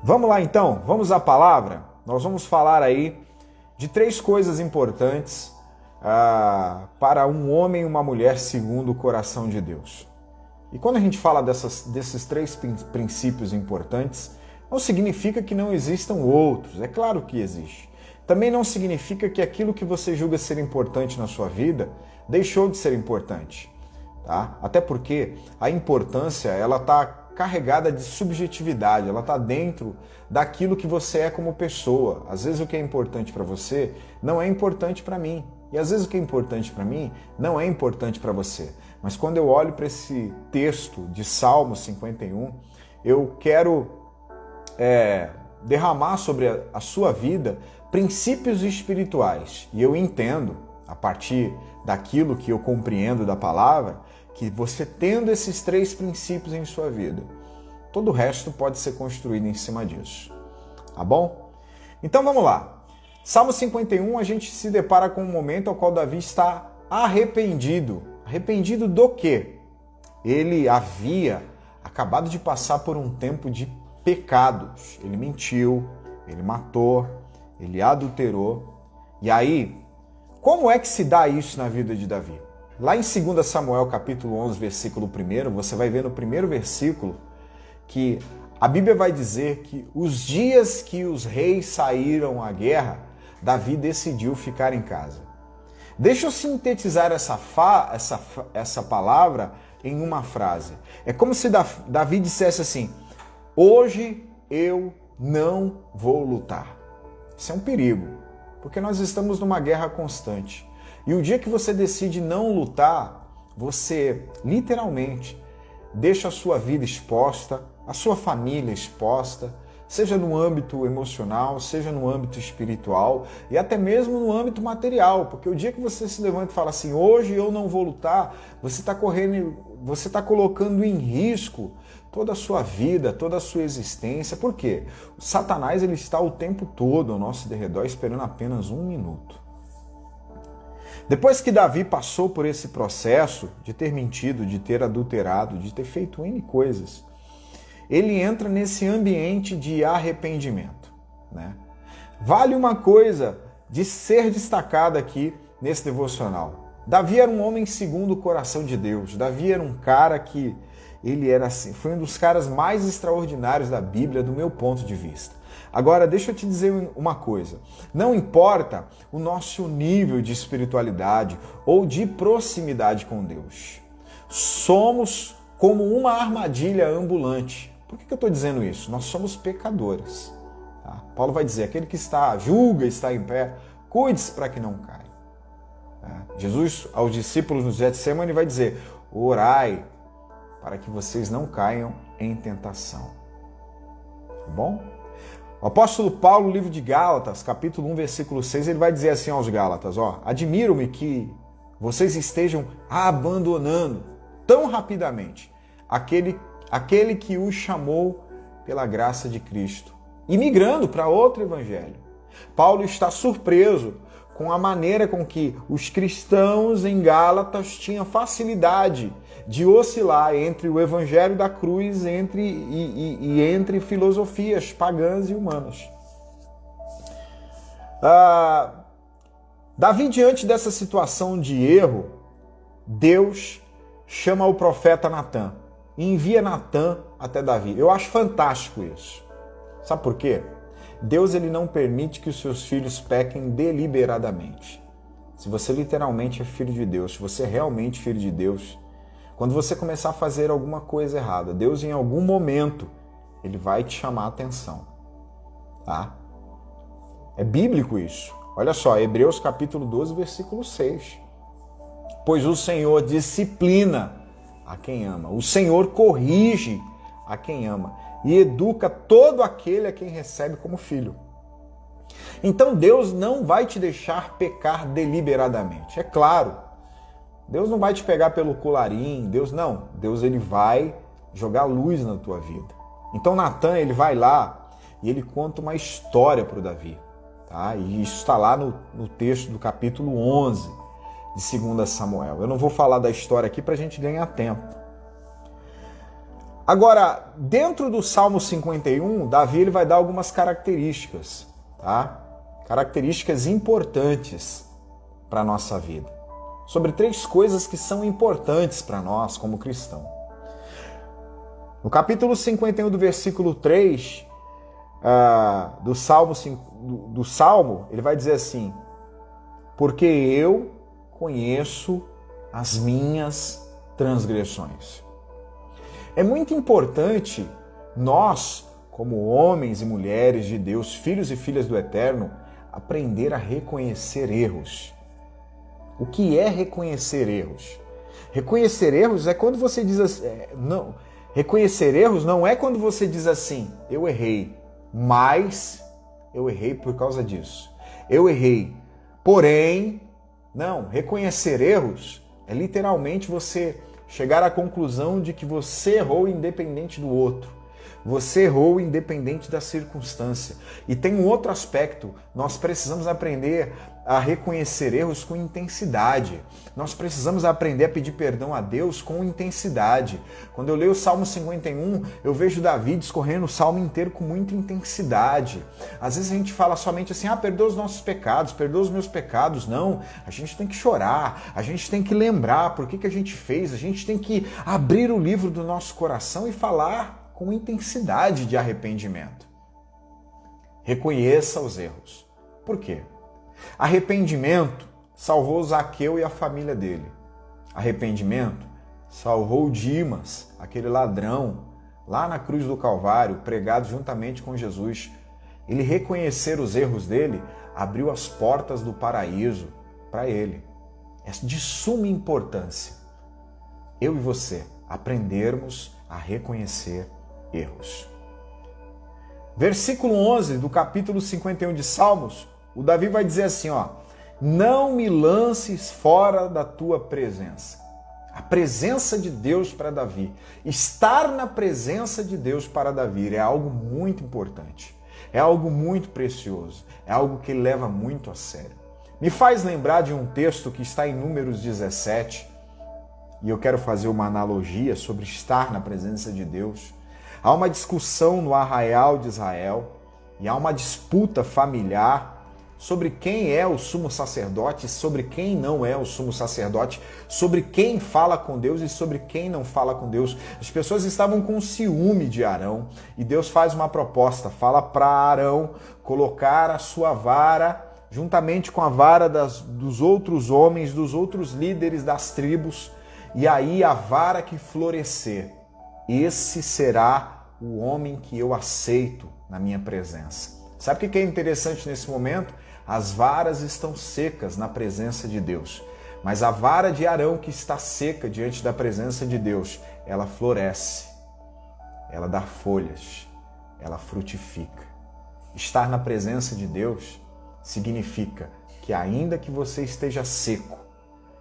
Vamos lá então, vamos à palavra? Nós vamos falar aí de 3 coisas importantes para um homem e uma mulher segundo o coração de Deus. E quando a gente fala desses 3 princípios importantes, não significa que não existam outros, é claro que existe. Também não significa que aquilo que você julga ser importante na sua vida deixou de ser importante. Tá? Até porque a importância ela está carregada de subjetividade, ela está dentro daquilo que você é como pessoa. Às vezes o que é importante para você não é importante para mim. E às vezes o que é importante para mim não é importante para você. Mas quando eu olho para esse texto de Salmo 51, eu quero derramar sobre a sua vida princípios espirituais. E eu entendo, a partir daquilo que eu compreendo da palavra, que você tendo esses 3 princípios em sua vida, todo o resto pode ser construído em cima disso. Tá bom? Então vamos lá. Salmo 51, a gente se depara com um momento ao qual Davi está arrependido. Arrependido do quê? Ele havia acabado de passar por um tempo de pecados. Ele mentiu, ele matou, ele adulterou. E aí, como é que se dá isso na vida de Davi? Lá em 2 Samuel capítulo 11, versículo 1, você vai ver no primeiro versículo que a Bíblia vai dizer que os dias que os reis saíram à guerra, Davi decidiu ficar em casa. Deixa eu sintetizar essa palavra em uma frase. É como se Davi dissesse assim: hoje eu não vou lutar. Isso é um perigo, porque nós estamos numa guerra constante. E o dia que você decide não lutar, você literalmente deixa a sua vida exposta, a sua família exposta, seja no âmbito emocional, seja no âmbito espiritual e até mesmo no âmbito material, porque o dia que você se levanta e fala assim, hoje eu não vou lutar, você está colocando em risco toda a sua vida, toda a sua existência. Por quê? O Satanás ele está o tempo todo ao nosso derredor esperando apenas 1 minuto. Depois que Davi passou por esse processo de ter mentido, de ter adulterado, de ter feito N coisas, ele entra nesse ambiente de arrependimento, né? Vale uma coisa de ser destacada aqui nesse devocional. Davi era um homem segundo o coração de Deus. Davi era um cara que ele era assim, foi um dos caras mais extraordinários da Bíblia do meu ponto de vista. Agora, deixa eu te dizer uma coisa. Não importa o nosso nível de espiritualidade ou de proximidade com Deus. Somos como uma armadilha ambulante. Por que eu estou dizendo isso? Nós somos pecadores. Tá? Paulo vai dizer, aquele que julga, está em pé, cuide-se para que não caia. Jesus, aos discípulos no Getsemane, vai dizer, orai para que vocês não caiam em tentação. Tá bom? O apóstolo Paulo, no livro de Gálatas, capítulo 1, versículo 6, ele vai dizer assim aos Gálatas, admiro-me que vocês estejam abandonando tão rapidamente aquele que os chamou pela graça de Cristo e migrando para outro evangelho. Paulo está surpreso com a maneira com que os cristãos em Gálatas tinham facilidade de oscilar entre o evangelho da cruz entre filosofias pagãs e humanas. Davi, diante dessa situação de erro, Deus chama o profeta Natã e envia Natã até Davi. Eu acho fantástico isso. Sabe por quê? Deus ele não permite que os seus filhos pequem deliberadamente. Se você literalmente é filho de Deus, se você é realmente filho de Deus, quando você começar a fazer alguma coisa errada, Deus em algum momento, ele vai te chamar a atenção. Tá? É bíblico isso. Olha só, Hebreus capítulo 12, versículo 6. Pois o Senhor disciplina a quem ama. O Senhor corrige a quem ama. E educa todo aquele a quem recebe como filho. Então Deus não vai te deixar pecar deliberadamente. É claro, Deus não vai te pegar pelo colarinho, Deus ele vai jogar luz na tua vida. Então Natã ele vai lá e ele conta uma história para o Davi. Tá? E isso está lá no texto do capítulo 11 de 2 Samuel. Eu não vou falar da história aqui para a gente ganhar tempo. Agora, dentro do Salmo 51, Davi ele vai dar algumas características, tá? Características importantes para a nossa vida. Sobre 3 coisas que são importantes para nós como cristão. No capítulo 51, do versículo 3 do Salmo, ele vai dizer assim: porque eu conheço as minhas transgressões. É muito importante nós, como homens e mulheres de Deus, filhos e filhas do Eterno, aprender a reconhecer erros. O que é reconhecer erros? Reconhecer erros é quando você diz assim, reconhecer erros não é quando você diz assim: eu errei, mas eu errei por causa disso. Eu errei, porém... Não, reconhecer erros é literalmente você chegar à conclusão de que você errou independente do outro. Você errou independente da circunstância. E tem um outro aspecto, nós precisamos aprender a reconhecer erros com intensidade. Nós precisamos aprender a pedir perdão a Deus com intensidade. Quando eu leio o Salmo 51, eu vejo Davi discorrendo o Salmo inteiro com muita intensidade. Às vezes a gente fala somente assim: perdoa os nossos pecados, perdoa os meus pecados. Não, a gente tem que chorar, a gente tem que lembrar por que a gente fez, a gente tem que abrir o livro do nosso coração e falar com intensidade de arrependimento. Reconheça os erros. Por quê? Arrependimento salvou Zaqueu e a família dele. Arrependimento salvou Dimas, aquele ladrão, lá na cruz do Calvário, pregado juntamente com Jesus. Ele reconhecer os erros dele abriu as portas do paraíso para ele. É de suma importância eu e você aprendermos a reconhecer erros. Versículo 11 do capítulo 51 de Salmos, o Davi vai dizer assim, não me lances fora da tua presença. A presença de Deus para Davi, estar na presença de Deus para Davi é algo muito importante, é algo muito precioso, é algo que ele leva muito a sério. Me faz lembrar de um texto que está em Números 17, e eu quero fazer uma analogia sobre estar na presença de Deus. Há uma discussão no arraial de Israel e há uma disputa familiar sobre quem é o sumo sacerdote, sobre quem não é o sumo sacerdote, sobre quem fala com Deus e sobre quem não fala com Deus. As pessoas estavam com ciúme de Arão e Deus faz uma proposta, fala para Arão colocar a sua vara juntamente com a vara dos outros homens, dos outros líderes das tribos, e aí a vara que florescer, esse será o homem que eu aceito na minha presença. Sabe o que é interessante nesse momento? As varas estão secas na presença de Deus, mas a vara de Arão que está seca diante da presença de Deus, ela floresce, ela dá folhas, ela frutifica. Estar na presença de Deus significa que ainda que você esteja seco,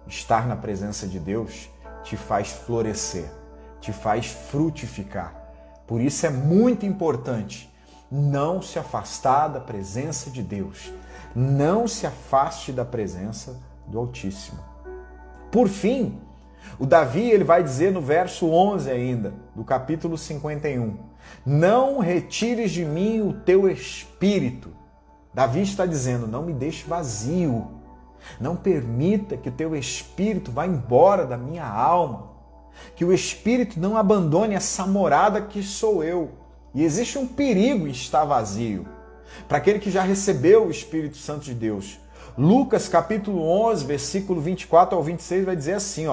estar na presença de Deus te faz florescer, te faz frutificar. Por isso é muito importante não se afastar da presença de Deus. Não se afaste da presença do Altíssimo. Por fim, o Davi ele vai dizer no verso 11 ainda, do capítulo 51, não retires de mim o teu espírito. Davi está dizendo, não me deixe vazio. Não permita que o teu espírito vá embora da minha alma. Que o espírito não abandone essa morada que sou eu. E existe um perigo em estar vazio. Para aquele que já recebeu o Espírito Santo de Deus. Lucas capítulo 11, versículo 24 ao 26 vai dizer assim,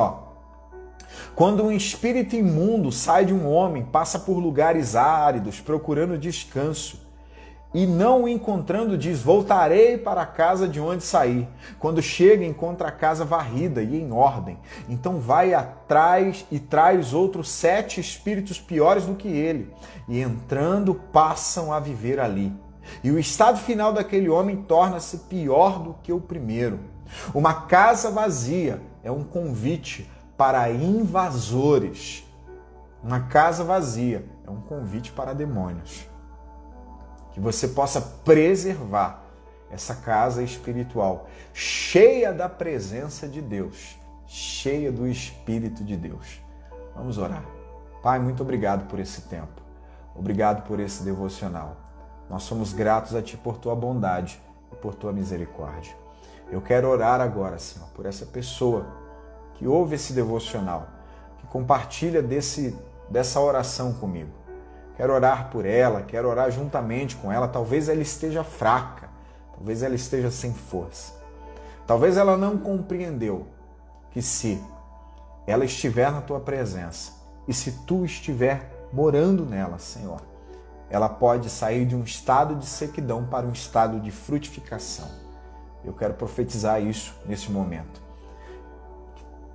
quando um espírito imundo sai de um homem, passa por lugares áridos, procurando descanso, e não o encontrando, diz, voltarei para a casa de onde saí. Quando chega, encontra a casa varrida e em ordem. Então vai atrás e traz outros 7 espíritos piores do que ele. E entrando, passam a viver ali. E o estado final daquele homem torna-se pior do que o primeiro. Uma casa vazia é um convite para invasores. Uma casa vazia é um convite para demônios. Que você possa preservar essa casa espiritual, cheia da presença de Deus, cheia do Espírito de Deus. Vamos orar. Pai, muito obrigado por esse tempo. Obrigado por esse devocional. Nós somos gratos a Ti por Tua bondade e por Tua misericórdia. Eu quero orar agora, Senhor, por essa pessoa que ouve esse devocional, que compartilha dessa oração comigo. Quero orar por ela, quero orar juntamente com ela. Talvez ela esteja fraca, talvez ela esteja sem força. Talvez ela não compreendeu que se ela estiver na Tua presença e se Tu estiver morando nela, Senhor, ela pode sair de um estado de sequidão para um estado de frutificação. Eu quero profetizar isso nesse momento.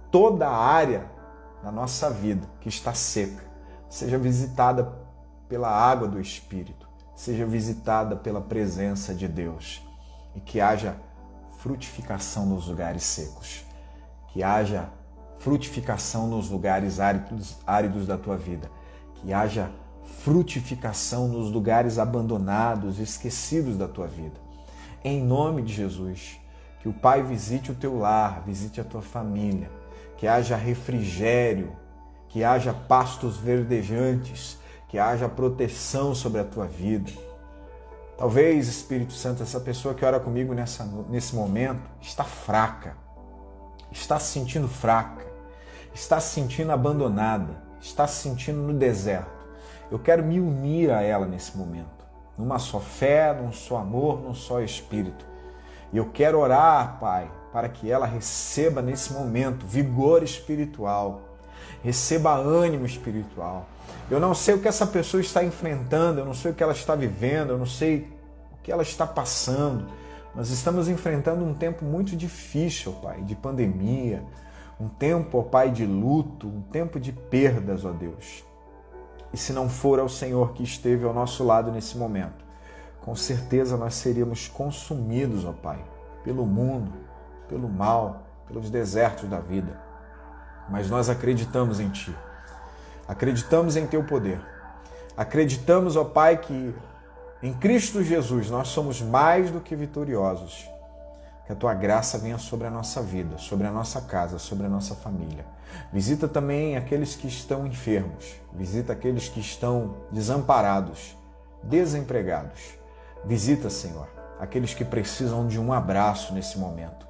Toda a área da nossa vida que está seca seja visitada pela água do Espírito, seja visitada pela presença de Deus e que haja frutificação nos lugares secos, que haja frutificação nos lugares áridos da tua vida, que haja frutificação nos lugares abandonados, esquecidos da tua vida. Em nome de Jesus, que o Pai visite o teu lar, visite a tua família, que haja refrigério, que haja pastos verdejantes, que haja proteção sobre a tua vida. Talvez, Espírito Santo, essa pessoa que ora comigo nesse momento está fraca, está se sentindo fraca, está se sentindo abandonada, está se sentindo no deserto. Eu quero me unir a ela nesse momento, numa só fé, num só amor, num só Espírito. E eu quero orar, Pai, para que ela receba nesse momento vigor espiritual, receba ânimo espiritual. Eu não sei o que essa pessoa está enfrentando, eu não sei o que ela está vivendo, eu não sei o que ela está passando. Nós estamos enfrentando um tempo muito difícil, Pai, de pandemia, um tempo, ó Pai, de luto, um tempo de perdas, ó Deus. E se não for ao Senhor que esteve ao nosso lado nesse momento, com certeza nós seríamos consumidos, ó Pai, pelo mundo, pelo mal, pelos desertos da vida. Mas nós acreditamos em Ti, acreditamos em Teu poder, acreditamos, ó Pai, que em Cristo Jesus nós somos mais do que vitoriosos. Que a Tua graça venha sobre a nossa vida, sobre a nossa casa, sobre a nossa família. Visita também aqueles que estão enfermos, visita aqueles que estão desamparados, desempregados. Visita, Senhor, aqueles que precisam de um abraço nesse momento.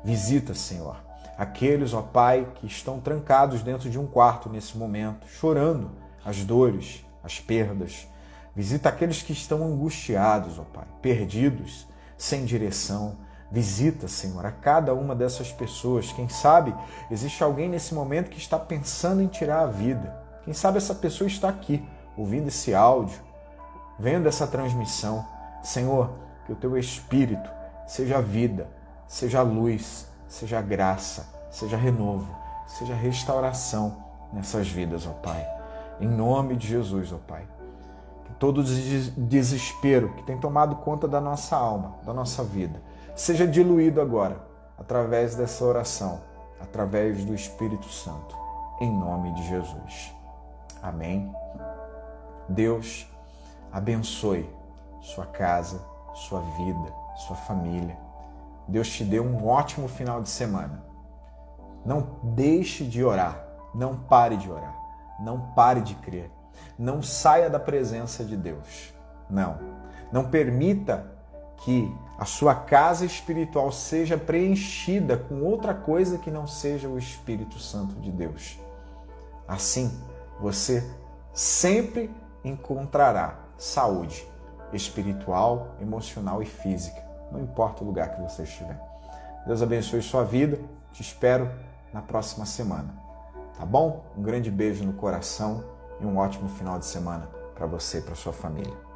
Visita, Senhor, aqueles, ó Pai, que estão trancados dentro de um quarto nesse momento, chorando as dores, as perdas. Visita aqueles que estão angustiados, ó Pai, perdidos, sem direção. Visita, Senhor, a cada uma dessas pessoas. Quem sabe existe alguém nesse momento que está pensando em tirar a vida. Quem sabe essa pessoa está aqui, ouvindo esse áudio, vendo essa transmissão. Senhor, que o Teu Espírito seja vida, seja luz, seja graça, seja renovo, seja restauração nessas vidas, ó Pai. Em nome de Jesus, ó Pai. Que todo desespero que tem tomado conta da nossa alma, da nossa vida, seja diluído agora, através dessa oração, através do Espírito Santo, em nome de Jesus. Amém. Deus abençoe sua casa, sua vida, sua família. Deus te dê um ótimo final de semana. Não deixe de orar, não pare de orar, não pare de crer, não saia da presença de Deus. Não permita que a sua casa espiritual seja preenchida com outra coisa que não seja o Espírito Santo de Deus. Assim, você sempre encontrará saúde espiritual, emocional e física, não importa o lugar que você estiver. Deus abençoe sua vida, te espero na próxima semana, tá bom? Um grande beijo no coração e um ótimo final de semana para você e para sua família.